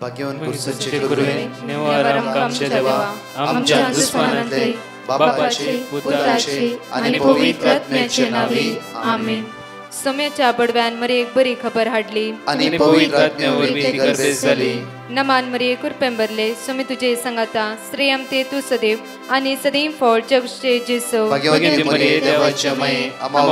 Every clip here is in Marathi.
भाग्यवान कुर्सचे गुरुवे निवार आमच्या देवा आमच्या दुश्मनांतले बापाचे पुत्राचे आणि पवित्र आत्म्याचे नावे आमेन. सोम्याच्या बडव्यान मरे एक बरी खबर हाडली आणि पवित्र आत्म्यावर भीती गर्भेस झाली. नमान मरे कुरपेंबरले सोमे तुझे संगाता श्रेयम ते तू सदैव आणि सदैव फळ जगचे जेसो. भाग्यवती मरिये देवाची माय आम्हा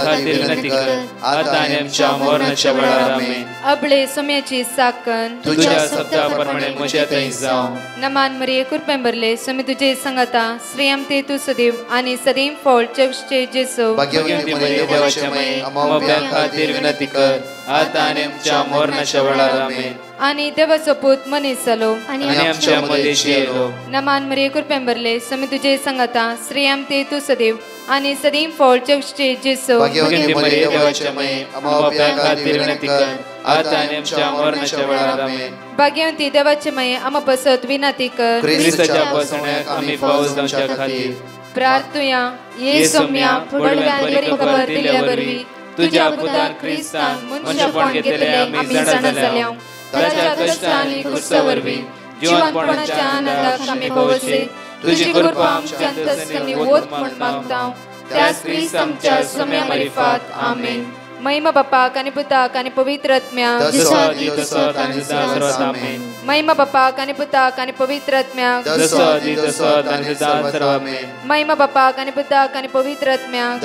खातीर विनंती कर आता आणि आमच्या मरणाच्या वेळार आमेन. अबळे सोम्याची साकन तुझ्या शब्दाप्रमाणे म्हज्या थंय जावं. नमान मरे कुरपेंबरले सोमे तुझे संगाता श्रेयम ते तू सदैव आणि सदैव फळ जगचे जेसो. भाग्यवती मरिये देवाची माय आम्हा खातीर विनंती कर आता आणि आमच्या मरणाच्या वेळार आमेन. आणि देवाचो पूत मनीस जालो आणि आमच्या मदेशी येलो. नमान मरिये कुरपेंबरले सोमे तुझे संगाता श्रेयम ते तू सदैव आणि सदैव फळ जगचे जेसो. भाग्यवती मरिये देवाची माय आम्हा खातीर विनंती कर आता आणि आमच्या मरणाच्या वेळार आमेन. भाग्यवती देवाचे माये आम्हा पसत विनंती कर ख्रिस्ताच्या पासण्याक आम्ही पावस जावच्या खातीर प्रार्थुया. ये सोम्या फुडव्यान बरी खबर दिल्या वरवी तुझ्या पुतान ख्रिस्तान मनुष्यपण घेतले आम्ही जाणा जाल्या. ताच्या कष्टांनी कुर्सावरवी जीवनपणाच्या आनंदाक आम्ही पवसे तुझी कृपा आमच्या अंतस्करणी वोत म्हण मागता. त्याच ख्रिस्त आमच्या सोम्या मरिफात आमेन. महिमा बापाक आणि पुताक आणि पवित्र आत्म्याक महिमा बापाक आणि पुताक आणि पवित्र आत्म्याक महिमा बापाक आणि पुताक आणि पवित्र आत्म्याक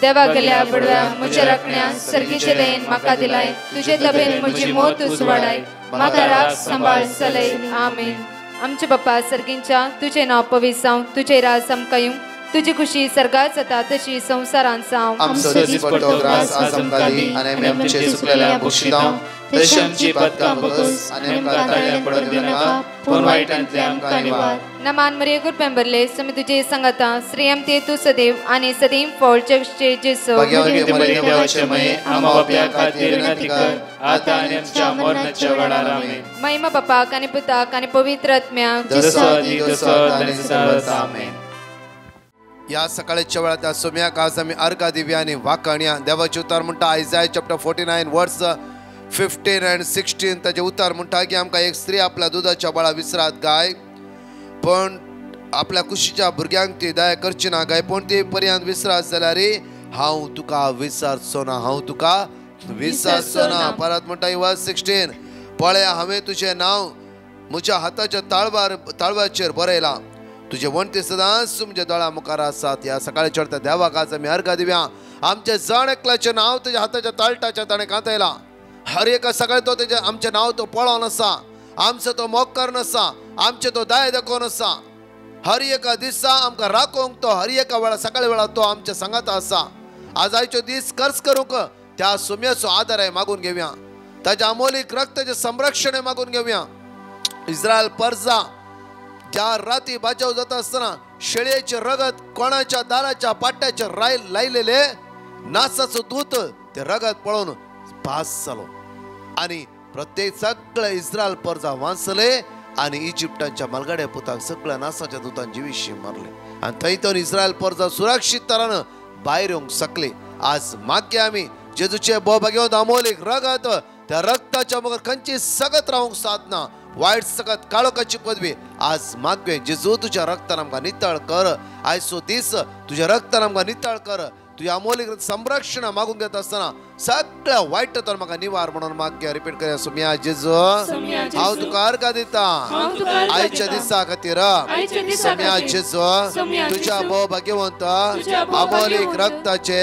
देवा गेल्या बडव्या म्हज्या राखण्या सर्गीचे देन म्हाका दिलाय. तुझे तबेन म्हजी मोत उसवाडाय म्हाका राख सांबाळ चलय आमेन. आमचे बापा सर्गींच्या तुझे नाव पवित्र जावं तुझे राज आमकां तुझी खुशी सर्गात जाता तशी संसारांत जावं. आमचो दीस पडटो ग्रास आज आमकां दी आनी आमचे सुकलेल्या बक्षितां तशी आमची पदकां बगस आनी आमकां ताळ्या पडत दिनाका पूण वायटांतले आमकां निवार. नमान मरिये कुरपेंबरले सोमे तुझे संगाता श्रेयम ते तू सदैव आणि सदैव फळ जगचे जेसो. भाग्यवती मरिये देवाची माय आम्हा खातीर विनंती कर आता आनी आमच्या मरणाच्या वेळार आमेन. महिमा बापाक आणि पुताक आणि पवित्र आत्म्याक आमेन. या सकाळच्या वेळात त्या सोम्याक आज आम्ही अर्घा दिव्या आणि वाकण्या देवाचे उतार म्हणटा. आयझाया चॅप्टर 49 वर्स 15 and 16 ताचे उतार म्हणटा की आमकां एक स्त्री आपल्या दुधाच्या बाळा विसरात गाय पण आपल्या कुशीच्या भुरग्यांक ती दया करची ना गाय पण ती पर्यंत विसरात जाल्यार हांव तुका विसरचो ना हांव तुका विसरचो ना. परत म्हणटा वर्स 16 पळया हांवें तुजें नांव म्हज्या हाताच्या ताळवाचेर बरयलां तुझे वणटी सदांच तुमच्या दोळा मुखार आसात. ह्या सकाळी चढता देवाक आज आमी अर्घा दिव्या. आमचे जण एकल्याचें नांव तुज्या हाताच्या ताळटाच्या ताणें कांतयला. हर एका सकाळी तो तेजे आमचें नांव तो पळोवन आसा आमचो तो मोग करून आसा आमचे तो दाय दाखोवन आसा. हर एका दिसा आमकां राखोवंक तो हर एका वेळा सकाळी वेळा तो आमच्या सांगात आसा. आज आयचो दीस कर्ज करूंक त्या सोम्याचो आदार मागून घेवया. ताच्या अमोलीक रक्ताचें संरक्षण मागून घेवया. इस्रायल पर्जा ज्या राती बाजाव जाता असताना शेळयेचे रगत कोणाच्या दाराच्या पाट्याचेर लायलेले नासाचो दूत ते रगत पळोवन भास जालो आणि प्रत्येक सगळे इस्रायल पर्जा वाचले आणि इजिप्टाच्या मलगड्या पुताक सगळ्या नासाच्या दुतान जिवीशी मारले आणि थंयतून इस्रायल पर्जा सुरक्षीत तरान भायर येवंक शकले. आज मागे आमी जेजूचे भोवभाग्यवंत अमोलीक रगत त्या रक्ताच्या मगर खंयची सगत रावंक साधना वायट सगत काळोखाची पदवी आज मागवे जेजू तुझ्या रक्तान आमकां नितळ कर. आयचो दीस तुझ्या रक्तान आमकां नितळ कर. तुझ्या अमोलीक संरक्षण मागूंक घेता आसतना सगळ्या वायटांतून म्हाका निवार म्हणून मागया. रिपीट करया. सोम्या जेजू हांव तुका अर्घ दिता आयच्या दिसा खातीर. सोम्या जेजू तुझ्या भोवभाग्यवंत अमोलीक रक्ताचे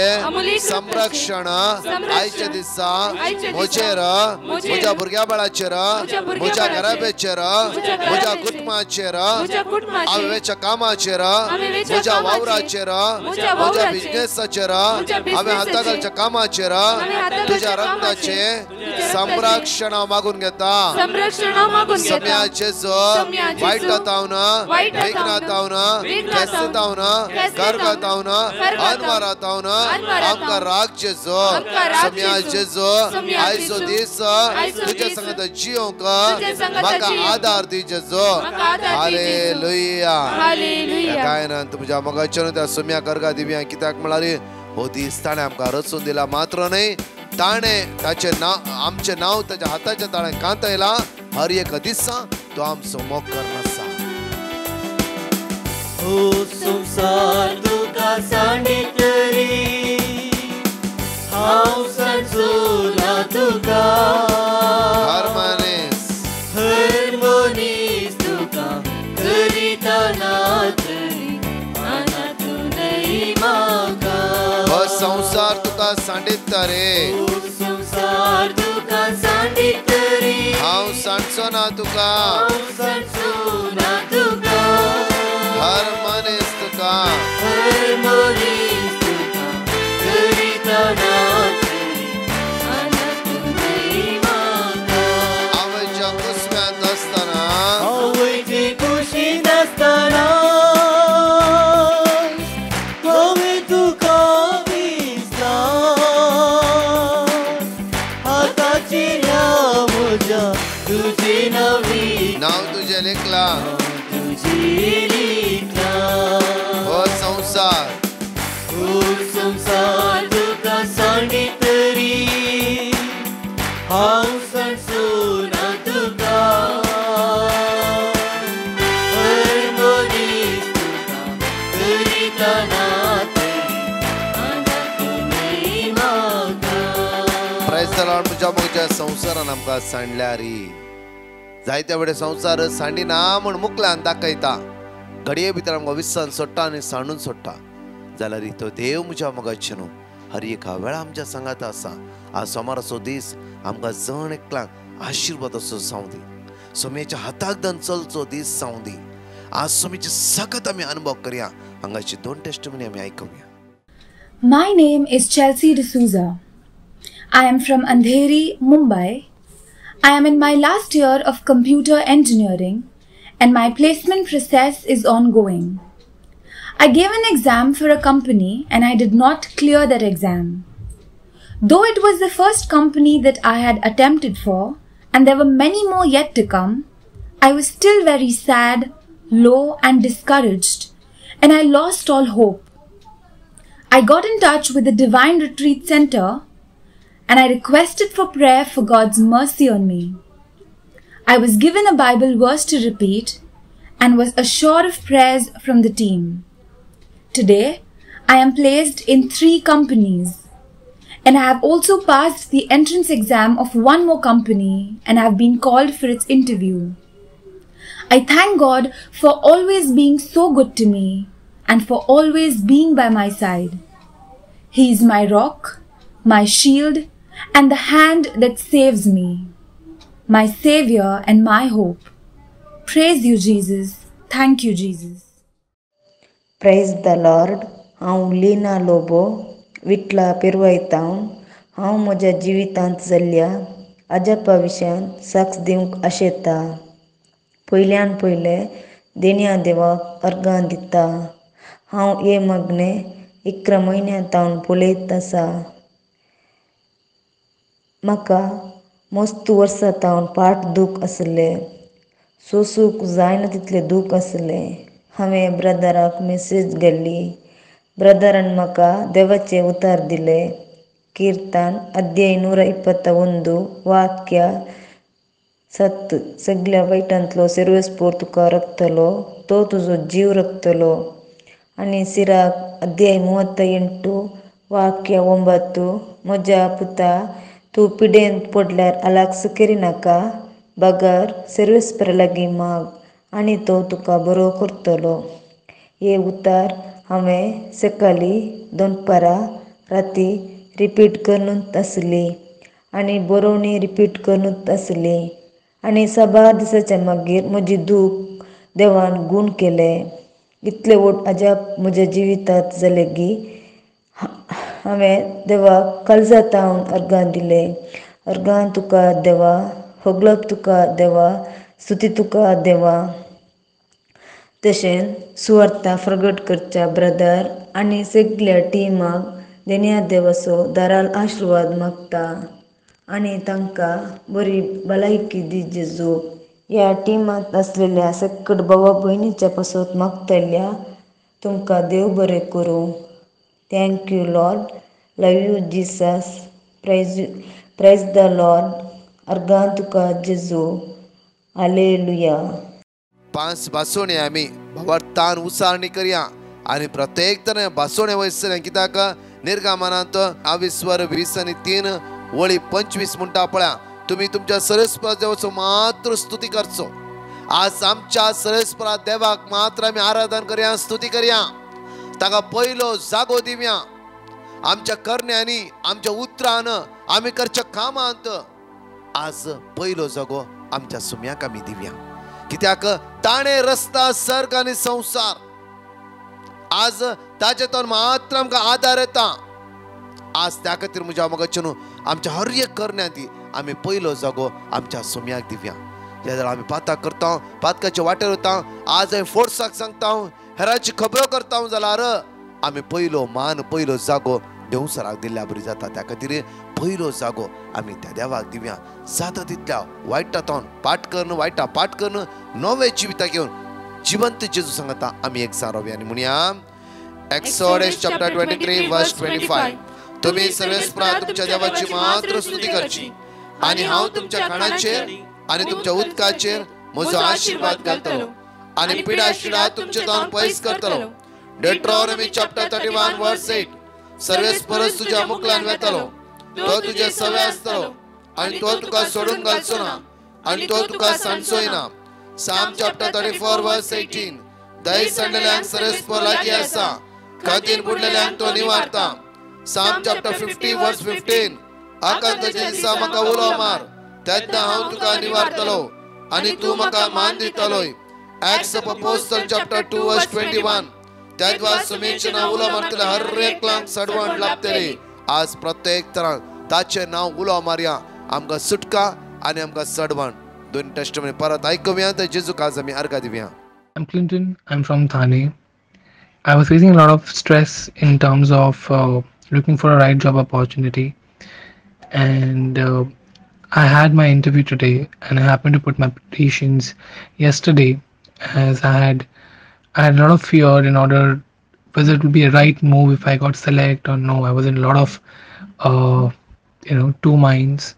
संरक्षण आयच्या दिसा म्हजेर म्हज्या भुरग्या बाळाचेर म्हज्या घराब्याचेर म्हज्या कुटुंबाचेर हांवेच्या कामाचेर म्हज्या वावराचेर म्हज्या बिझनेसाचेर हांवें हाताखालच्या कामाचेर तुझ्या रक्ताचे संरक्षण मागून घेता. सोम्या जेजू वायटांत हांव विघ्नांत हांव केसांत हांव गर्गांत हांव अनवरांत हांव आमकां राख जेजू. सोम्या जेजू आयचो दीस तुज्या संगत जियोंक म्हाका आदार दी जेजू. हालेलुया. गायनान तुझ्या मोगाचेर त्या सोम्या अर्घा दिव्या कित्याक म्हळ्यार हो दीस ताणें आमकां रचून दिला मात्र न्हय ताणे ताचे नाव आमचे नाव ताच्या हाताच्या ताणे कांतयला हर एक दिसा तो आमचो मोकर नसा. हो संसार तुका सांडितरी हांव सांडचोला तुका. हर मनीस तुका करितना तरी अनाथूनय म्हाका. हो संसार तुका सांडित रे. हो संसार तुका सांडितरी हांव सांडचो ना तुका. हांव सांडचो ना तुका. हर मनीस तुका हर मनीस तुका करितना तरी अनाथूनय म्हाका. आवयच्या कुस्म्यांत असताना आवयचे कुशीत असताना हांवें तुका विसला. हाताचेर ह्या म्हज्या तुजी नवी नाव तुझे लिखला. तुजी लिखला. हो संसार हो संसार तुका सांडितरी हांव सांडचो ना तुका. हर मनीस तुका करितना तरी अनाथूनय म्हाका. Praise the Lord. म्हज्या मोगच्या संवसारान आमकां सांडल्या री. जायत्या वेळे संवसार सांडिना म्हण मुखल्यान दाखयता. घडये भितर आमकां विसरून सोडटा आनी सांडून सोडटा. जाल्यार तो देव म्हज्या मोगाचे न्हू हर एका वेळा आमच्या सांगात आसा. आज सोमाराचो दीस आमकां जण एकल्याक आशिर्वादाचो जावं दी. सोम्याच्या हाताक धन चलचो दीस जावं दी. आज सोमीची सगत आमी अनुभव करया. हांगाची 2 टेस्टिमनी आमी आयकुया. My name is Chelsea D'Souza. I am from Andheri, Mumbai. I am in my last year of computer engineering and my placement process is ongoing. I gave an exam for a company and I did not clear that exam. Though it was the first company that I had attempted for and there were many more yet to come, I was still very sad, low and discouraged and I lost all hope. I got in touch with the Divine Retreat Center and I requested for prayer for God's mercy on me. I was given a Bible verse to repeat and was assured of prayers from the team. Today, I am placed in 3 companies and I have also passed the entrance exam of 1 more company and have been called for its interview. I thank God for always being so good to me and for always being by my side. He is my rock, my shield, and the hand that saves me, my Savior and my hope. Praise you, Jesus. Thank you, Jesus. Praise the Lord. हांव लीना लोबो विटला पिरवायतावन हांव म्हज्या जिवितांत जाल्ल्या अजापा विशयान साक्ष दिवंक आशेता. पयल्यान पयले देण्या देवाक अर्गां दिता. हांव हे मगने 11 म्हयन्यांतावन पळयत आसा. म्हाका मस्त वर्सांतावन पाट दूख आसलें. सोसूंक जायना तितलें दूख आसलें. हांवें ब्रदराक मेसेज गेल्ली. ब्रदरान म्हाका देवाचें उतार दिलें. कीर्तन अध्याय 121 वाक्य 7 सगळ्या वायटांतलो सर्वेस्पोर तुका रखतलो, तो तुजो जीव रखतलो. आनी सिराक अध्याय 38 वाक्य 9 म्हज्या पुता तूं पिडेंत पडल्यार आलाक्स करिनाका. बगार सर्वेस्परा लागीं माग आनी तो तुका बरो करतलो. हे उतार हांवें सकाळीं दनपारां राती रिपीट करूनच आसली आनी बरोवणी रिपीट करूनच आसली. आनी 6 दिसाच्या मागीर म्हजी दूख देवान गूण केलें. इतले व्हड अजाप म्हज्या जिवितांत जाले की हांवें देवाक काळजांतावन अर्गां दिलें. अर्गां तुका देवा, होगलप तुका देवा, स्तुती तुका देवा. तशेंच सुवार्ता प्रगट करच्या ब्रदर आनी सगळ्या टिमाक देण्या देवाचो दाराल आशिर्वाद मागता आनी तांकां बरी भलायकी दी जेजू. ह्या टिमांत आसलेल्या सकट भावा भयणीच्या पासत मागतल्या तुमकां देव बरें करूं. Thank you Lord. Love you Jesus. Praise the Lord. अर्गां तुका जेजू. हालेलुया. 5 भासोणे आम्ही भवतान उसारणी करया आणि प्रत्येक तरे भासोणे वयसले कित्याक निर्गमनांत 22:20-3 वळी 25 म्हणटा पळया तुम्ही तुमच्या सरस्वता देवाचो मात्र स्तुती करचो. आज आमच्या सरस्वता देवाक मात्र आम्ही आराधन करया, स्तुती करया, ताका पयलो जागो दिवया. आमच्या करण्यांनी आमच्या उतरान आम्ही करच्या कामांत आज पयलो जागो आमच्या सुम्याक आमी दिवया. कित्याक ताणे रस्ता सर्ग आनी संसार आज ताचेतून मात्र आमकां आदार येता. आज त्या खातीर म्हज्या मोगाचे न्हू आमच्या हर एक करण्यांनी आमी पयलो जागो आमच्या सुम्याक दिवया. ज्या आमी पातक करता, पातकाच्या वाटेर वता, आज हांवें फोर्साक सांगता, हेरांची खबरो करता जाल्यार आमी पयलो मान पयलो जागो देवसराक दिल्ल्या बरी जाता. त्या खातीर पयलो जागो आमी त्या देवाक दिवया. जाता तितल्या वायटांतून पाठ करून वायटा पाठ करून नवे जिविता घेवन जिवंत जेजू सांगता आमी एक जारोवया आनी म्हणया एक्सोडस चॅप्टर 23 वर्स 25 तुम्ही सर्वेस्परा तुमच्या देवाची मात्र स्तुती करची आणि हांव तुमच्या कानाचेर आणि तुमच्या उदकाचेर म्हजो आशीर्वाद घालतलो आणि पिडा शिडा तुमचे तोंड पयस करतलो. डेट्रॉनॉमी चॅप्टर 31 वर्स 8 सर्वेस्परस तुझ्या मुखल्यान वेतलो, तो तुझे सवे आसतलो आणि तो तुका सोडून घालचो ना आणि तो तुका सांडचोय ना. साम चॅप्टर 34 वर्स 18 दही सांडलेल्यांक सर्वेस्पर लागीं आसा, खातीर बुडलेल्यांक तो निवारता. साम चॅप्टर 50 वर्स 15 आकांताच्या दिसा म्हाका उलो मार, तेन्ना हांव तुका निवारतलो आणि तू म्हाका मान दितलोय. एक्ट्स ऑफ अपोस्टल चॅप्टर 2 वर्स 21 तेदवा सुमेचना उलो मारतले हर एकल्यांक सडवण लाभतली. आज प्रत्येक तरां ताचे नांव उलो मारया, आमकां सुटका आनी आमकां सडवण दोन टेस्टमनी परत आयकुया. तर जेजूक आज आमी अर्घ दिवया. I'm Clinton. I'm from Thane. I was facing a lot of stress in terms of looking for a right job opportunity, and I had my interview today, and I happened to put my petitions yesterday, as I had a lot of fear in order whether it would be a right move if I got select or no. I was in a lot of two minds.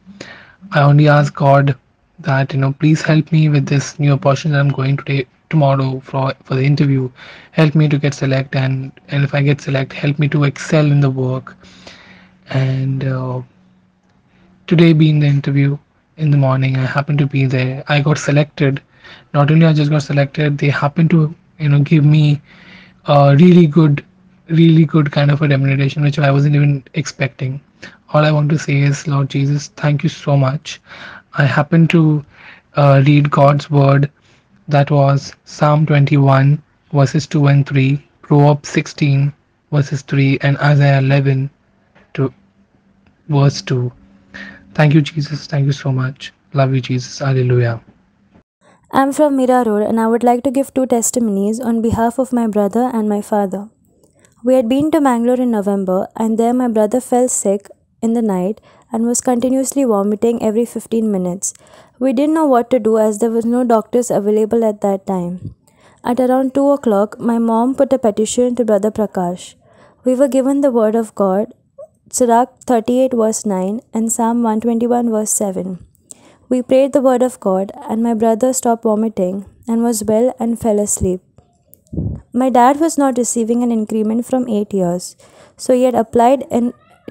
I only asked God that please help me with this new opportunity I'm going to take tomorrow for the interview. Help me to get select, and if I get select, help me to excel in the work. And today being the interview in the morning, I happened to be there. I got selected. Not only I just got selected, they happened to give me a really good kind of a remuneration which I wasn't even expecting. All I want to say is, Lord Jesus, thank you so much. I happened to read God's word, that was Psalm 21 verses 2 and 3, Proverbs 16 verses 3, and Isaiah 11 to verse 2. Thank you, Jesus. Thank you so much. Love you, Jesus. Hallelujah. I'm from Mira Road, and I would like to give 2 testimonies on behalf of my brother and my father. We had been to Mangalore in November, and there my brother fell sick in the night and was continuously vomiting every 15 minutes. We didn't know what to do as there was no doctors available at that time. At around 2 o'clock, my mom put a petition to Brother Prakash. We were given the word of God, Sirach 38 verse 9 and Psalm 121 verse 7. We prayed the word of God, and my brother stopped vomiting and was well and fell asleep. My dad was not receiving an increment from 8 years, so he had applied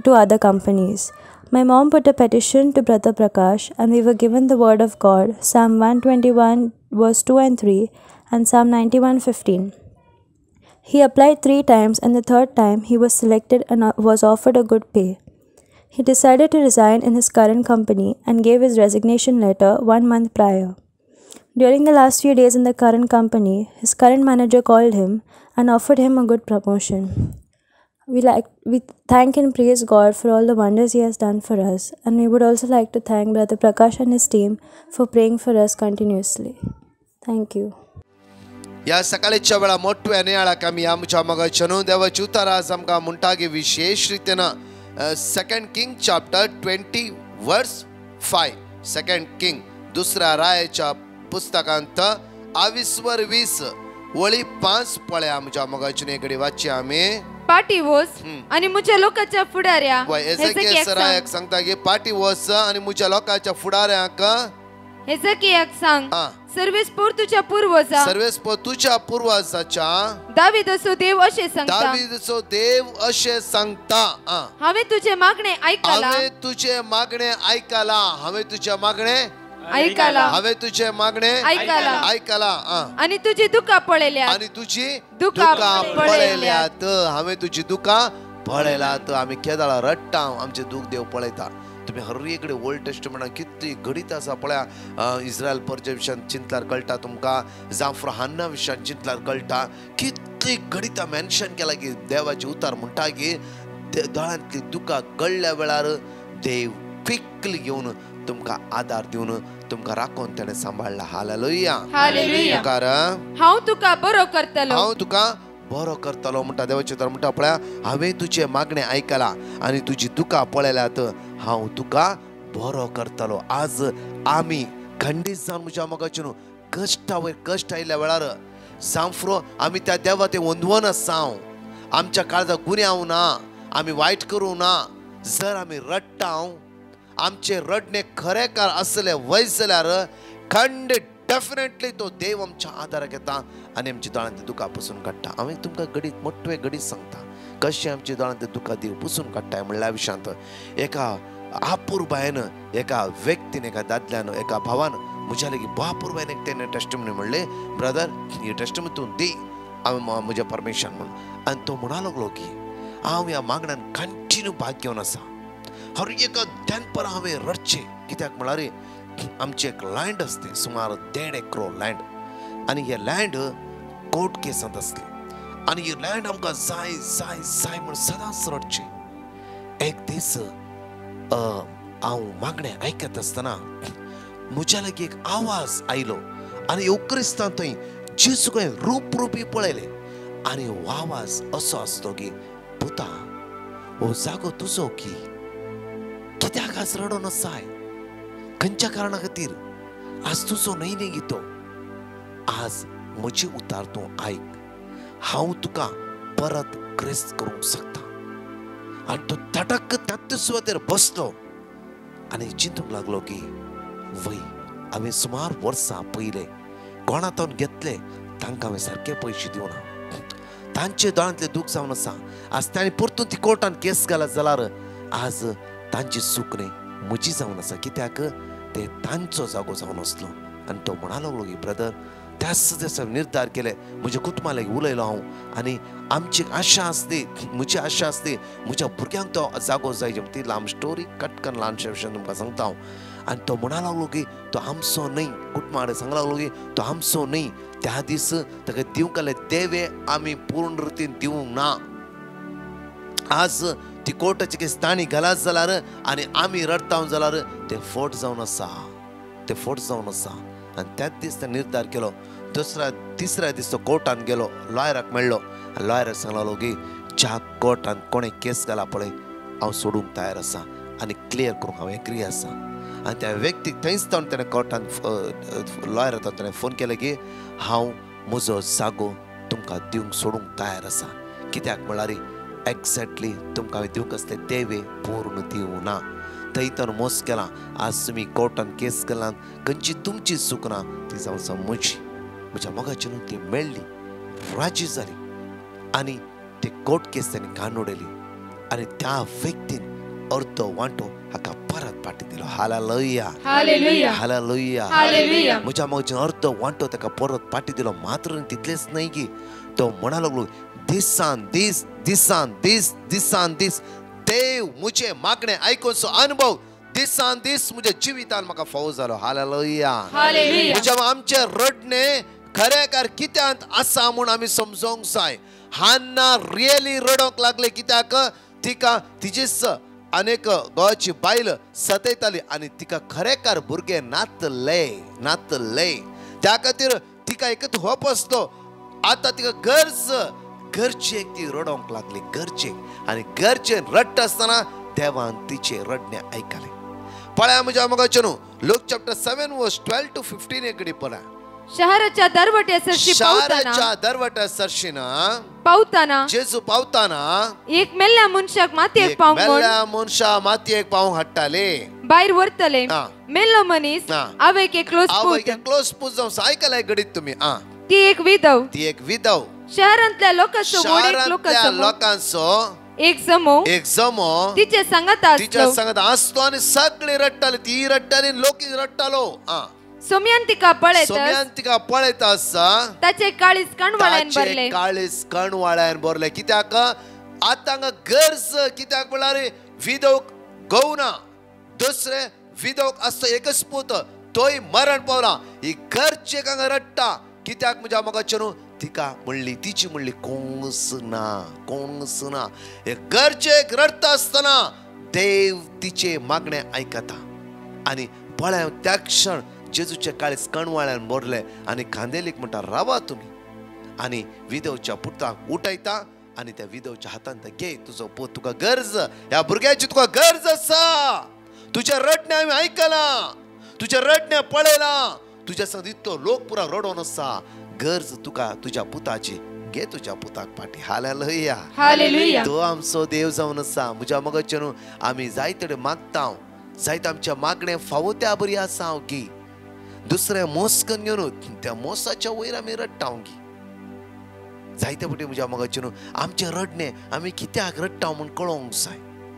to other companies. My mom put a petition to Brother Prakash, and we were given the word of God, Psalm 121 verse 2 and 3 and Psalm 91:15. He applied 3 times, and the 3rd time he was selected and was offered a good pay. He decided to resign in his current company and gave his resignation letter 1 month prior. During the last few days in the current company, his current manager called him and offered him a good promotion. We thank and praise God for all the wonders He has done for us, and we would also like to thank Brother Prakash and his team for praying for us continuously. Thank you. या सकाळच्या वेळा मोठ्या नेयाळाक आमी आमच्या मगाच्या न्हू देवाची उतारा आज आमकां म्हणटागे विशेष रितीन 2 किंग चॅप्टर 20 वर्स 5. 2 किंग दुसऱ्या रायाच्या पुस्तकांत 22 वळी 5 पळया आमच्या मगाची कडे वाचया आमी. पाटी वस आणि मुच्या लोकांच्या फुडाऱ्या एजेकिया सरायाक सांगता की पाटी वस आणि मुच्या लोकांच्या फुडाऱ्याक हेजेकियाक सांग हा. सर्वेस्पोर तुझ्या पूर्वजा सर्वेस्प तुझ्या पूर्वजाच्या दावीदचो देव अशें सांगता दावीदचो देव अशें सांगता हांवें तुझे मागणे ऐकला हांवें तुझे मागणे ऐकला हांवें तुझे मागणे ऐकला हांवें तुझे मागणे ऐकला ऐकला आणि तुझी दुःखा पळयल्या आणि तुझी दुःखा दुःखा पळयल्यात. पळयल्यात हांवें तुझी दुःखा पळयल्यात आमी केदाळा रडटा आमचे दूख देव पळयता तुम्ही हर एकडे ओल्ड टेस्टमेंटान कितली गणित आसा पळया इस्रायल पर्जे विशयान चिंतल्यार कळटा तुमकां जाफर हान्ना विशयान चिंतल्यार कळटा कितली गणितां मेन्शन केला की देवाचे उतार म्हणटा की दोळ्यांतली दुकां गळ्ळ्या वेळार देव क्विकली घेवन तुमकां आदार दिवन तुमकां राखून तेणें सांबाळला हालेलुया हालेलुया कारण हांव तुका बरो करतलो हांव तुका बरो करतलो म्हणटा देवाचे उतार म्हणटा पळया हांवें तुझे मागणे ऐकला आणि तुजी दुकां पळयल्यात हांव तुका बरो करतलो आज आमी खंडीत जावन म्हज्या मोगाचे न्हू कश्टा वयर कश्ट आयिल्ल्या वेळार सांफ्रो आमी त्या देवा ते वंदवन आसाव आमच्या काळजाक गुन्यांव ना आमी वायट करूं ना जर आमी रडटाव आमचे रडणे खरेकार असले वयस जाल्यार खंड डेफिनेटली तो देव आमच्या आदाराक येता आनी आमची दोळ्यांतली दुकां पुसून काडटा हांवें तुमकां घडीत मोठे घडीत सांगता कशें आमची दोळ्यांतली दुकां देव पुसून काडटाय म्हणल्या विशयांत एका आपूर बायन एका व्यक्तीन एका दादल्यान एका भावान म्हज्या लेगीत बापूर बायन एक तेणें टेस्टमनी म्हणलें ब्रदर ही टेस्टमनी तूं दी हांवें म्हज्या परमिशन म्हणून आनी तो म्हणा लागलो की हांव ह्या मागण्यान कंटिन्यू भाग घेवन आसा हर एका दनपर हांवें रडचें कित्याक म्हळ्यार आमची एक लँड असते सुमार 1.5 एकर लँड आणि हे लँड कोर्ट केसांत असली आणि ही लँड आमकां जाय जाय जाय म्हण सदांच रडची एक दीस हांव मागणें आयकत आसतना म्हज्या लागीं एक आवाज आयलो आनी उक्रिस्तान थंय जेजू खंय रूप रुपी पळयले आनी हो आवाज असो आसलो की पुता हो जागो तुजो की कित्याक आज रडोन आसाय खंयच्या कारणा खातीर आज तुजो न्हय न्ही तो आज म्हजी उतार तूं आयक हांव तुका परत क्रिस्त करूंक शकता आनी तो तटक त्याच सुवातेर बसलो आनी चिंतूंक लागलो की वय हांवें सुमार वर्सां पयले कोणातून घेतले तांकां हांवें सारके पयशे दिवना तांचे दोळ्यांतले दूख जावन आसा आज तांणी परतून ती कोर्टान केस घालत जाल्यार आज तांची चूक न्ही म्हजी जावन आसा कित्याक ते तांचो जागो जावन आसलो आनी तो म्हणा लागलो की ब्रदर त्याच दिसा निर्धार केले म्हज्या कुटुंबा लागीं उलयलो हांव आनी आमची आशा आसली म्हजी आशा आसली म्हज्या भुरग्यांक तो जागो जाय ती लांब स्टोरी कटकन ल्हानशे विशयान तुमकां सांगता हांव आनी तो म्हणा लागलो की तो आमचो न्हय कुटुंबा कडेन सांगूंक लागलो की तो आमचो न्हय त्या दीस ताका दिवंक आसले देवे आमी पूर्ण रितीन दिवंक ना आज ती कोर्टाची केस ताणी घालत जाल्यार आनी आमी रडता जाल्यार ते फोट जावन आसा ते फोट जावन आसा आनी त्याच दीस ताणें निर्धार केलो तिसऱ्या दीस तो कोर्टान गेलो लॉयराक मेळ्ळो आनी लॉयराक सांगलो की ज्या कोर्टान कोणें केस घाला पळय हांव सोडूंक तयार आसा आनी क्लियर करूंक हांव एग्री आसा आनी त्या व्यक्तीक थंयच जावन ताणें कोर्टान लॉयर येता ताणें फोन केलो की हांव म्हजो जागो तुमकां दिवंक सोडूंक तयार आसा कित्याक म्हळ्यार एक्झॅक्टली तुमकां हांवें दिवंक आसले देवे पूर्ण दिवं ना थंय तर मोस केला आज तुमी कोर्टान केस केला खंयची तुमची चूक ना ती जावन आसा म्हज्या मोगाची न्हू ती मेळ्ळी राजी जाली आनी ते कोर्ट केस तांणी घाण उडयली आनी त्या व्यक्तीन अर्दो वांटो हाका परत पाटी दिलो हालेलुया हालेलुया हालेलुया हालेलुया म्हज्या मोगाची अर्दो वांटो ताका परत पाटी दिलो मात्र तितलेंच न्हय की तो म्हणा लागलो दिसान दीस देव म्हजे मागणे आयकूनचो अनुभव दिसान दीस म्हज्या जिवितान म्हाका फावो जालो हालेलुया म्हज्या आमचे रडणे खरेकार कित्याक आसा म्हूण आमी समजोंक जाय हान्ना रियली रडोंक लागले कित्याक तिका तिचीच अनेक गोंयची बायल सतयताली आनी तिका खरेकार भुरगे नातले त्या खातीर तिका एकच होप आसलो आतां तिका गरजेक ती रडोंक लागली गरजेक आनी गरजेन रडटा आसतना देवान तिचे रडणे आयकले पळया म्हज्या मोगाचे न्हू लूक चॅप्टर 7 वर्स 12 to 15 एक घडी पळया शहराच्या दरवट्यासरशी शाराच्या दरवटा सरशीना पावताना जेजू पावताना एक मेल्ल्या मनशाक मातयेक एक पावंक मेल्ल्या मनशा मातयेक पावंक हाडटाले भायर व्हरतले हा. मेल्लो मनीस हा. आवयक एकलोच पूत क्लोज पूज जावन आयकलाय घडीत तुम्ही ती एक विधव ती एक विधव शहरांतल्या लोकांचो गोड एक शारांतल्या लोकांचो लोकांचो एक समूह एक जमो तिचे सांगत तिच्या आसलो सांगत असतो आणि सगळे रट्टाले ती रट्टाली लोक रट्टालो सोम्यान तिका पळयत सोम्यान तिका पळयता आसा ताचे काळीज कणवळ्यान भरले काळीस कणवाळ्यान भरले कित्याक आतां गरज कित्याक म्हळ्यार विधव गवना दुसरे विधव असतो एकच पूत तोय मरण पावला ही घरचे कांगा रट्टा कित्याक म्हज्या मगाचे न्हू तिका म्हणली तिची म्हणली कोणच ना हे घरचेक रडता आसतना देव तिचे मागणे आयकता आणि पळय त्या क्षण जेजूचे काळीज कणवाळ्यान भरले आणि खांदेलीक म्हणटा रावा तुम्ही आणि विधवच्या पुताक उठयता आणि त्या विधवच्या हातांत घे तुझो पूत तुका गरज ह्या भुरग्याची तुका गरज आसा तुझ्या रडणे आम्ही आयकला तुझ्या रडणे पळयला तुझ्या संग इतलो लोक पुरा रडोन आसा गरज तुका तुझ्या पुताची घे तुझ्या पुताक पाठी हालेलुया हालेलुया तो आमचो देव जावन आसा म्हज्या मगचे न्हू आमी जायते मागता जायत आमच्या मागणे फावो त्या बरी आसा हांव घे दुसरे मोस करून घेवन त्या मोसाच्या वयर आमी रडटा घे जायते फावटी म्हज्या मगचे न्हू आमचे रडणे आमी कित्याक रडटा म्हूण कळोवंक जाय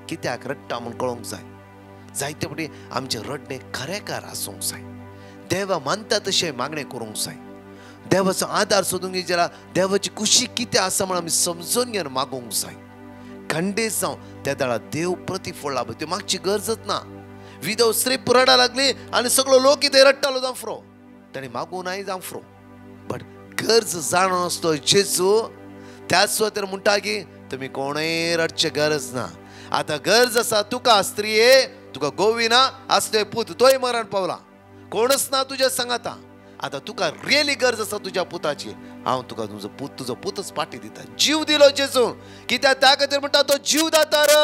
कित्याक रडटा म्हूण कळोवंक जाय जायते फावटी आमचे रडणे खरेकार आसूंक जाय देवा मानता तशें मागणें करूंक जाय देवाचो आदार सोदूंक जाल्यार देवाची खुशी कितें आसा म्हण आमी समजून घेवन मागूंक जाय खंडे जावं त्या दाळा देव प्रतिफळ लाभ त्यो मागची गरजच ना विधव स्त्री रडा लागली आणि सगळो लोक कितें रडटालो जावं फ्रो ताणें मागूं नाय जावं फ्रो बट गरज जाणो आसतो जेजू त्याच सुवातेर म्हणटा की तुमी कोणय रडचे गरज ना आतां गरज आसा तुका स्त्रिये तुका गोविना आसले पूत तोय मरण पावला कोणच ना तुज्या सांगाता आता तुका रियली गरज आसा तुज्या पुताची हांव तुका तुजो पुतच पाठी दिता जीव दिलो जेजू कित्याक त्या खातीर म्हणटा तो जीव दाता र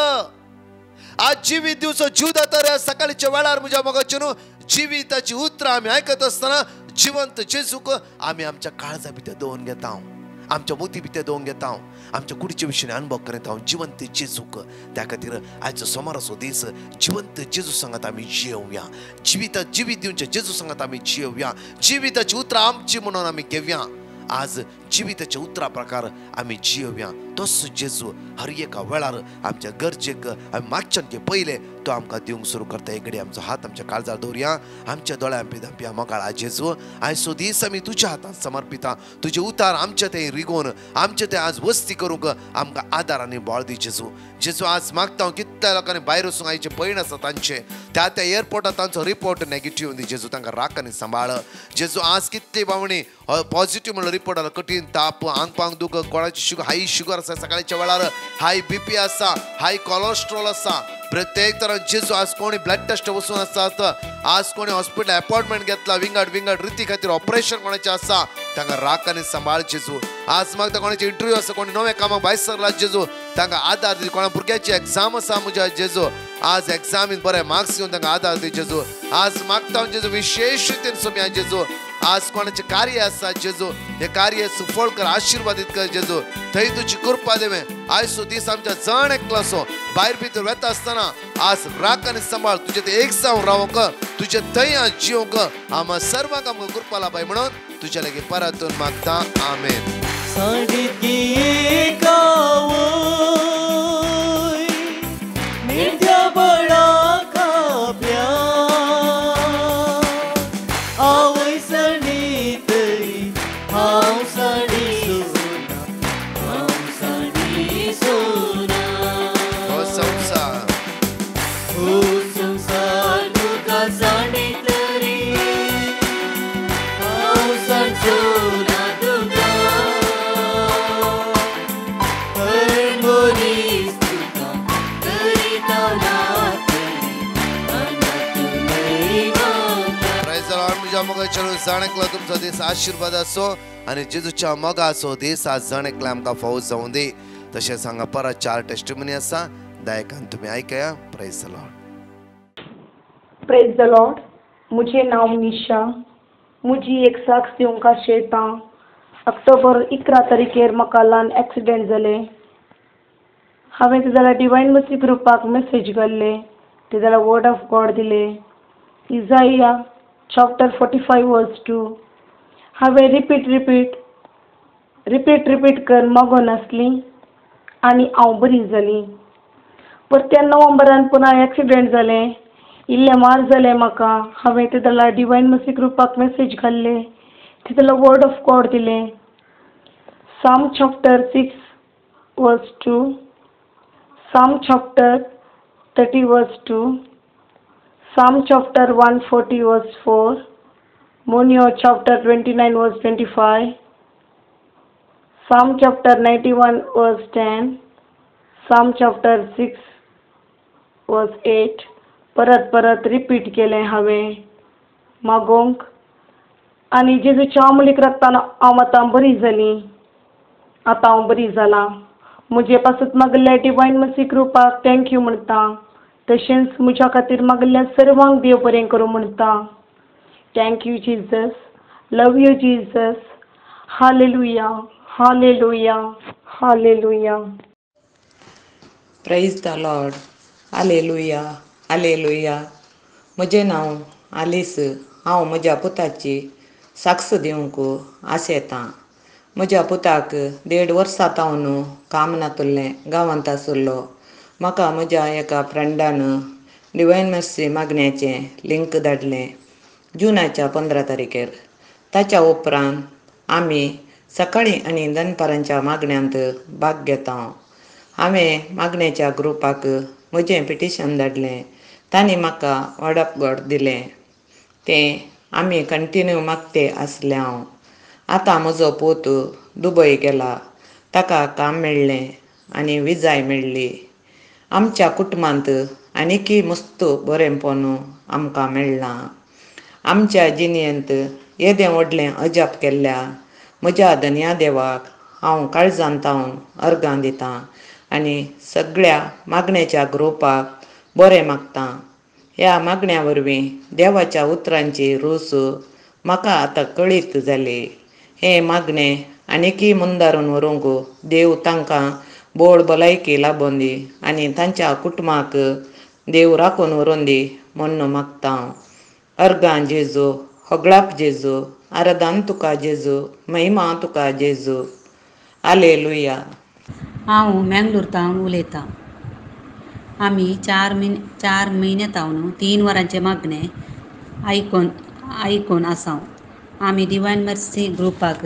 आज जिवीत दिवचो जीव दाता रे सकाळच्या वेळार म्हज्या मगाचे न्हू जिविताची उतरां आमी आयकत आसतना जिवंत जेजूक आमी आमच्या काळजा भितर दवरून घेता आमच्या मोती भितर दवरून घेता आमच्या कुडीचे विशयान अनुभव करीत हांव जिवंत जेजूक त्या खातीर आयचो सोमाराचो दीस जिवंत जेजू सांगात आमी जियेवया जिवीत दिवचे जेजू सांगात आमी जियेवया जिविताची उतरां आमची म्हणून आमी घेवया आज जिविताच्या उतरा प्रकार आमी जियेवया तोच जेजू हर एका वेळार आमच्या गरजेक आमी मागच्यान पयले तो आमकां दिवंक सुरू करता एक घडी आमचो हात आमच्या काळजार दवरया आमच्या दोळ्यां पिदांपिया मोगाळा जेजू आयचो दीस आमी तुज्या हातांत समर्पिता तुजे उतार आमचे ते रिगोवन आमचे ते आज वस्ती करूंक आमकां आदार आनी बळ दी जेजू जेजू आज मागता हांव कितल्या लोकांनी भायर वचूंक आयचे पयण आसा तांचे त्या एअरपोर्टार तांचो रिपोर्ट नेगेटिव्ह दी जेजू तांकां राख आनी सांबाळ जेजू आज कितली बावणी पॉझिटिव्ह म्हणून रिपोर्ट आला कठीण ताप आंग पांग दुख कोणाची शुगर हाय शुगर आसा सकाळच्या वेळार हाय बीपी आसा हाय कोलेस्ट्रॉल आसा प्रत्येक तरान जेजू आज कोणी ब्लड टेस्ट वचून आसात आज कोणी हॉस्पिटल अपॉइंटमेंट घेतला विंगड रिती खातीर ऑपरेशन कोणाचें आसा तांकां राख आनी सांबाळ जेजू आज मागता कोणाचे इंटरव्यू आसा कोणी नवे कामाक भायर सरला जेजू तांकां आदार दी कोणा भुरग्याची एग्जाम आसा म्हज्या जेजू आज एग्जामीन बरे मार्क्स घेवन तांकां आदार दी जेजू आज मागता जेजू विशेष रितीन सोम्या जेजू आज कोणाचे कार्य आसा जेजू हे कार्य सुफळ कर आशीर्वादीत कर जेजू थंय तुजी कृपा देवे आयचो दीस आमच्या जण एकलो भायर भितर वेता आसतना आज राख आनी सांबाळ तुजे ते एक जावन रावोंक तुजे थंय आज जियोंक आम्हा सर्वांक आमकां कृपा लाभाय म्हणून तुजे लागीं परतून मागता आमेन जाणेकला तुमचो दीस आशीर्वाद असो आणि जेजूच्या मोगाचो दीस आज जाणेकला आमकां फावो जावं दी तशेंच हांगा परत 4 टेस्टिमनी आसा दायकान तुमी आयकया praise the Lord praise the Lord मुझे नाम निशा मुजी एक साक्ष दिवंक आशेता. ऑक्टोबर 11 तारखेर म्हाका ल्हान एक्सिडेंट जाले. हांवें ते जाल्यार डिवायन मर्सी ग्रुपाक मेसेज घाल्ले, ते जाल्यार वर्ड ऑफ गॉड दिले. इजाया चॅप्टर 45 वर्स 2. हांवें रिपीट करून मागो नासली आनी हांव बरी जाली. परत्या नोव्हेंबरान पुन्हा एक्सिडेंट जालें. इल्लें मार जालें म्हाका. हांवें ते जाल्यार डिवायन मर्सी ग्रुपाक मेसेज घाल्ले, ते जाल्यार वर्ड ऑफ गॉड दिले. साम चॅप्टर 6 वर्स 2, साम चॅप्टर 30 वर्स 2, साम चॅप्टर 140 वर्स 4, मोनियो चॅप्टर 29 वर्स 25, साम चॅप्टर 91 वर्स 10, साम चॅप्टर 6 वर्स 8. परत रिपीट केलें हांवें मागोंक आनी जेजूच्या अमूल्य रक्तान हांव आतां बरी जाली. आतां हांव बरी जालां. म्हजे पासून मागल्या डिवायन मर्सी ग्रुपाक थँक्यू म्हणटा. तशेंच म्हज्या खातीर मागल्या सर्वांक देव बरें करूं म्हणटा. Thank you Jesus. Love you Jesus. Hallelujah, hallelujah, hallelujah. Praise the Lord. Hallelujah, hallelujah. म्हजें नांव आलीस. हांव म्हज्या पुताची साक्ष दिवंक आशेतां. म्हज्या पुताक 1.5 वर्सां जावन काम नातुल्लें गांवांत आसुल्लो. म्हाका म्हज्या एका फ्रेंडान डिवायन मर्सी मागण्याचें लिंक धाडलें जुनाच्या 15 तारखेर. ताच्या उपरांत आमी सकाळीं आनी दनपारांच्या मागण्यांत भाग घेता. हांवें मागण्याच्या ग्रुपाक म्हजें पिटिशन धाडलें. तांणी म्हाका वर्ड ऑफ गॉड दिलें. तें आमी कंटिन्यू मागते आसले हांव. आतां म्हजो पूत दुबय गेला. ताका काम मेळ्ळें आनी विजाय मेळ्ळी. आमच्या कुटुंबांत आनिकूय मस्त बरेंपण आमकां मेळ्ळां. आमच्या जिणेंत येदें व्हडलें अजाप केल्ल्या म्हज्या धन्या देवाक हांव काळजांतावन अर्गां दितां आनी सगळ्या मागण्याच्या ग्रुपाक बरें मागतां. ह्या मागण्या वरवीं देवाच्या उतरांची रूच म्हाका आतां कळीत जाली. हे मागणे आनिकूय मुंदारून व्हरूंक देव तांकां बोड भलायकी लाबोवन दी आनी तांच्या कुटुंबाक देव राखून व्हरून दी म्हूण मागतां. अर्गां जेजू, होगळाप जेजू, आराधन तुका जेजू, महिमा तुका जेजू. हालेलुया. हांव मँगलोरतावन उलयतां. आमी 4 म्हयने जावन 3 वरांचे मागणे आयकून आसां. आमी डिवायन मर्सी ग्रुपाक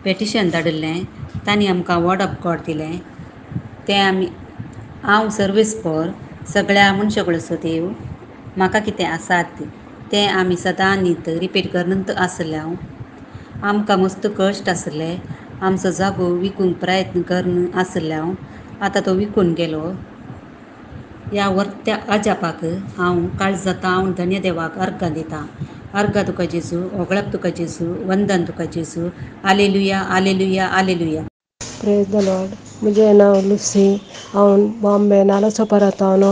पेटिशन धाडिल्लें. तांणी आमकां वर्ड ऑफ गॉड दिलें. तें हांव सर्वीस फॉर सगळ्या मनशां कडचो देव म्हाका कितें आसात तें आमी सदां न्हीद रिपीट करनत आसल्या. आमकां मस्त कश्ट आसले. आमचो जागो विकूंक प्रयत्न करन आसल्या. आतां तो विकून गेलो. ह्या वर्त्या अजापाक हांव काळजांतावन धन्य देवाक अर्गां दितां. अर्गां तुका जेजू, होगळाप तुका जेजू, वंदन तुका जेजू. Hallelujah, hallelujah, hallelujah. Praise the Lord. म्हजें नांव लुसी. हांव बॉम्बे नालासोपारांतावन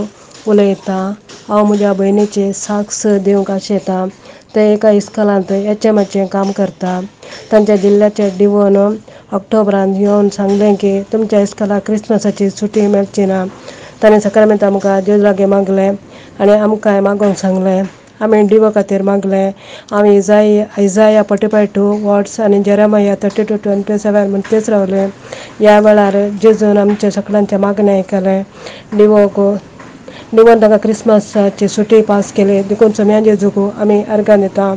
उलयतां. हांव म्हज्या भयणीची साक्ष दिवंक आशेतां. ते एका इस्कॉलांत HMचें काम करता. तांच्या जिल्ल्याचे डिवोन ऑक्टोबरांत येवन सांगलें की तुमच्या इस्कॉलाक क्रिसमसाची सुटी मेळची ना. ताणें सकाळीं आमकां देव लागीं मागलें आनी आमकांय मागोंक सांगलें. आमी डिवो खातीर मागलें. हांव इजाया 45:2 वर्ड्स आनी जेरेमाया 32:27 म्हण तेच रावलें. ह्या वेळार जेजून आमच्या सगळ्यांचें मागणें आयकलें. डिवोन ताका क्रिसमसाची सुटी पास केली. देखून सोम्या जेजूक आमी अर्गां दिता.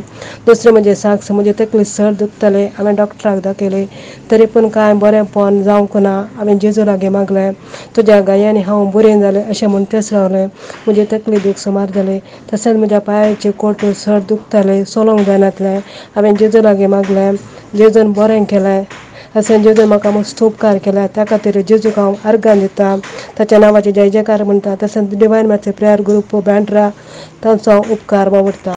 दुसरी म्हजी साक्ष, म्हजी तकली चड दुखताली. हांवें डॉक्टराक दाखयली तरी पूण कांय बरेंपण जावंक ना. हांवें जेजू लागीं मागलें. तुज्या गायांनी हांव बरें जालें अशें म्हूण तेच रावलें. म्हजी तकली दूख सुमार जाली. तशेंच म्हज्या पांयाची कोट चड दुखताली. चलोंक जायनासलें. हांवें जेजू लागीं मागलें. जेजून बरें केलें. अशें जेजून म्हाका मस्त उपकार केल्या. त्या खातीर जेजूक हांव अर्गां दितां. ताच्या नांवाची जय जयकार म्हणटा. तशेंच divine mercy prayer group Bandra तांचो उपकार वावुरता.